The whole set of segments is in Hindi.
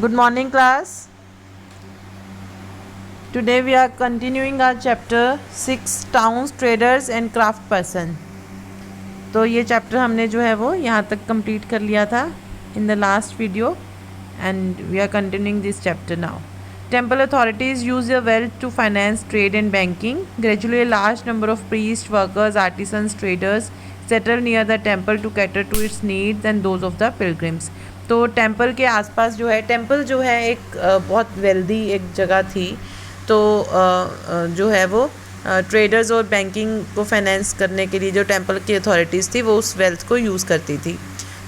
Good morning, class. Today we are continuing our chapter 6 Towns, Traders and Craft Person. तो ये चैप्टर हमने जो है वो यहाँ तक कंप्लीट कर लिया था in the last video and we are continuing this chapter now. Temple authorities use their wealth to finance trade and banking. Gradually, a large number of priests, workers, artisans, traders settled near the temple to cater to its needs and those of the pilgrims. तो टेम्पल के आसपास जो है, टेम्पल जो है एक बहुत वेल्दी एक जगह थी, तो जो है वो ट्रेडर्स और बैंकिंग को फाइनेंस करने के लिए जो टेम्पल की अथॉरिटीज़ थी वो उस वेल्थ को यूज़ करती थी.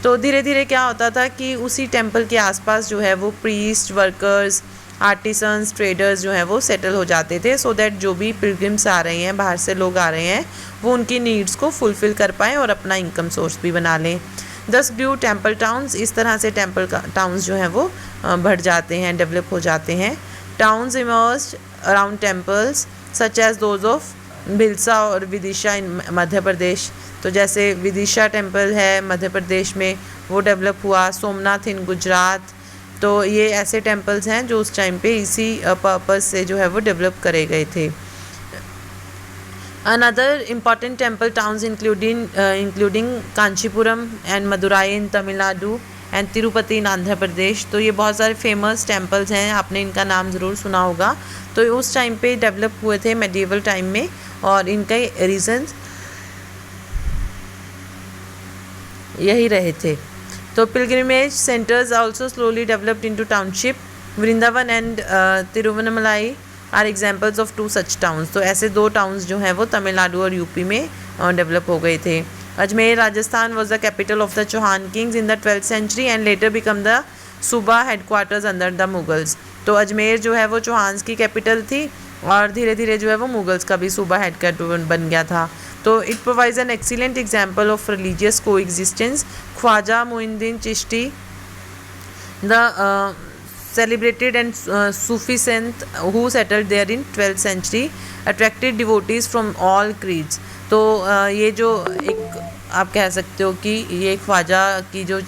तो धीरे धीरे क्या होता था कि उसी टेम्पल के आसपास जो है वो प्रीस्ट, वर्कर्स, आर्टिसंस, ट्रेडर्स जो हैं वो सेटल हो जाते थे, सो दैट जो भी पिलग्रिम्स आ रहे हैं, बाहर से लोग आ रहे हैं, वो उनकी नीड्स को फुलफ़िल कर पाएँ और अपना इनकम सोर्स भी बना लें. दस ग्रू टेम्पल टाउन्स. इस तरह से टेम्पल टाउन्स जो हैं वो बढ़ जाते हैं, डेवलप हो जाते हैं. Towns emerged around temples such as those of Bilsa और विदिशा इन मध्य प्रदेश. तो जैसे विदिशा टेम्पल है मध्य प्रदेश में, वो डेवलप हुआ. सोमनाथ इन गुजरात. तो ये ऐसे टेम्पल्स हैं जो उस टाइम पे इसी पर्पस से जो है वो डेवलप करे गए थे. Another important temple towns including Kanchipuram and Madurai in Tamil Nadu and Tirupati in Andhra Pradesh. तो ये बहुत सारे फेमस टेम्पल्स हैं, आपने इनका नाम ज़रूर सुना होगा. तो उस टाइम पे डेवलप हुए थे मेडिवल टाइम में, और इनका रीजंस यही रहे थे. तो pilgrimage centres also slowly developed into township. Vrindavan and Tiruvannamalai are examples of two such towns. तो ऐसे दो टाउन्स जो हैं वो तमिलनाडु और यूपी में डेवलप हो गए थे. Ajmer Rajasthan was the capital of the Chauhan kings in the 12th century and later become the subah headquarters under the Mughals. तो अजमेर जो है वो चौहान्स की कैपिटल थी और धीरे धीरे जो है वो मुगल्स का भी सूबा हेडक्वार्टर बन गया था. तो it provides an excellent example of religious coexistence. Khwaja Moinuddin Chishti, the celebrated and Sufi saint who settled there in 12th century, attracted devotees from all creeds. तो ये जो एक आप कह सकते हो कि ये ख्वाजा की जो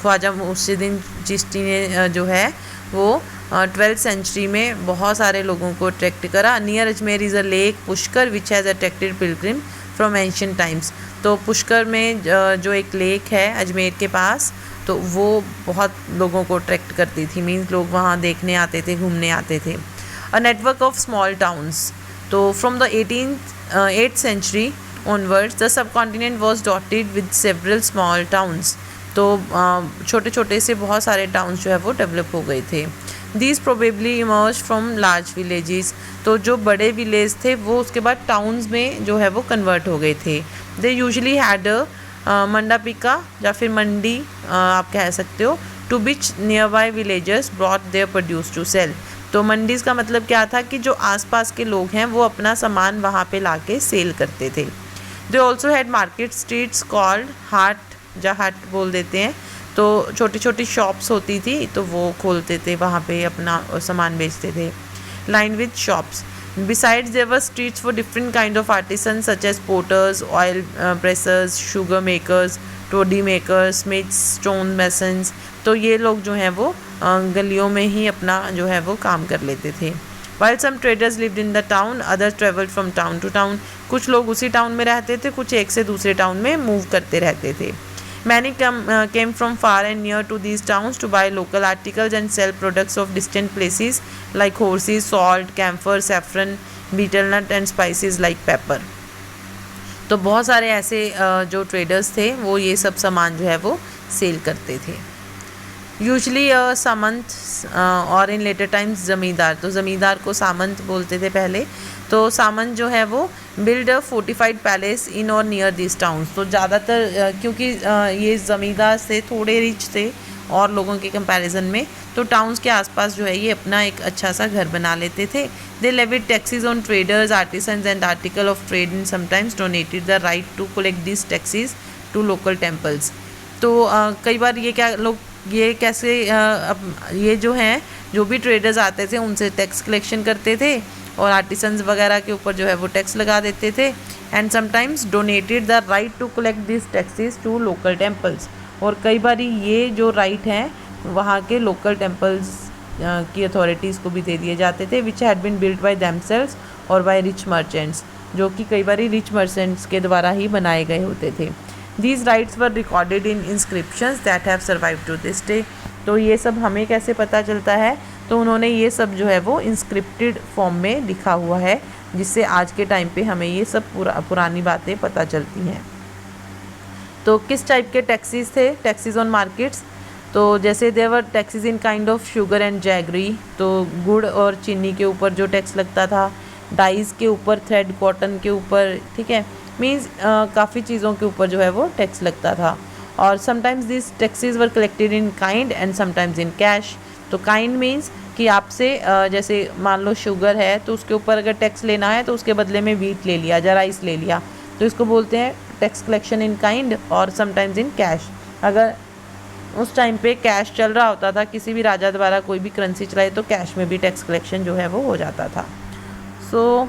ख्वाजा मुर्शिदीन चिश्ती ने जो है वो 12th century में बहुत सारे लोगों को अट्रैक्ट करा. Near Ajmer is a lake Pushkar which has attracted Pilgrim from ancient times. तो पुष्कर में जो एक लेक है अजमेर के पास, तो वो बहुत लोगों को अट्रैक्ट करती थी, मीन्स लोग वहाँ देखने आते थे, घूमने आते थे. A network of small towns. तो from the 8th century onwards the subcontinent was dotted with several small towns. तो छोटे छोटे से बहुत सारे टाउन्स जो है वो डेवलप हो गए थे. These probably emerge from large villages. तो जो बड़े विलेज थे वो उसके बाद टाउन्स में जो है वो कन्वर्ट हो गए थे. दे यूजली हैड मंडापिका या फिर मंडी आप कह सकते हो, to which nearby villagers brought their produce to sell. तो मंडीज़ का मतलब क्या था कि जो आसपास के लोग हैं वो अपना सामान वहाँ पे लाके सेल करते थे. They also had market streets called haat, या हाट बोल देते हैं. तो छोटी छोटी शॉप्स होती थी, तो वो खोलते थे, वहाँ पे अपना सामान बेचते थे. Line with shops. Besides, there were streets for different kind of artisans such as potters, oil pressers, sugar makers, toddy makers, smiths, stone masons. तो ये लोग जो हैं वो गलियों में ही अपना जो है वो काम कर लेते थे. While some traders lived in the town, others traveled from town to town. कुछ लोग उसी टाउन में रहते थे, कुछ एक से दूसरे टाउन में मूव करते रहते थे. Many came from far and near to these towns to buy local articles and sell products of distant places like horses, salt, camphor, saffron, betel nut and spices like pepper. तो बहुत सारे ऐसे जो ट्रेडर्स थे वो ये सब सामान जो है वो सेल करते थे. यूजली सामंत और इन लेटर टाइम्स ज़मींदार. तो ज़मींदार को सामंत बोलते थे पहले. तो सामंत जो है वो बिल्ड अ फोर्टिफाइड पैलेस इन और नियर दिस टाउन्स. तो ज़्यादातर क्योंकि ये ज़मींदार से थोड़े रिच थे और लोगों के कंपैरिजन में, तो टाउन्स के आसपास जो है ये अपना एक अच्छा सा घर बना लेते थे. They levied taxes on traders, artisans and article of trade and sometimes donated the right to collect this taxes to local temples. तो कई बार ये क्या लोग ये कैसे ये जो हैं जो भी ट्रेडर्स आते थे उनसे टैक्स कलेक्शन करते थे और आर्टिसंस वगैरह के ऊपर जो है वो टैक्स लगा देते थे. And sometimes donated the right to collect this taxes to local temples. और कई बार ये जो राइट हैं वहाँ के लोकल टेम्पल्स की अथॉरिटीज़ को भी दे दिए जाते थे, which had been built by themselves और बाय रिच मर्चेंट्स, जो कि कई बार रिच मर्चेंट्स के द्वारा ही बनाए गए होते थे। These rights were recorded in inscriptions that have survive to this day. तो ये सब हमें कैसे पता चलता है, तो उन्होंने ये सब जो है वो इंस्क्रिप्टेड फॉर्म में लिखा हुआ है, जिससे आज के टाइम पे हमें ये सब पुरानी बातें पता चलती हैं। तो किस टाइप के टैक्सेस थे, टैक्सेस ऑन मार्केट्स, तो जैसे there were taxes in kind of sugar and jaggery, तो गुड़ और चीनी के ऊपर जो टैक्स लगता था, डाइज़ के ऊपर, थ्रेड, कॉटन के ऊपर, ठीक है, मीन्स काफ़ी चीज़ों के ऊपर जो है वो टैक्स लगता था। और sometimes this taxes were collected in kind and sometimes in cash. तो काइंड मीन्स कि आपसे जैसे मान लो शुगर है तो उसके ऊपर अगर टैक्स लेना है तो उसके बदले में व्हीट ले लिया या राइस ले लिया, तो इसको बोलते हैं टैक्स कलेक्शन इन काइंड और समटाइम्स इन कैश। अगर उस टाइम पे कैश चल रहा होता था, किसी भी राजा द्वारा कोई भी करेंसी चलाई, तो कैश में भी टैक्स कलेक्शन जो है वो हो जाता था। So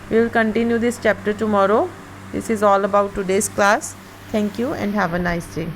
we will continue this chapter tomorrow. This is all about today's class. Thank you and have a nice day.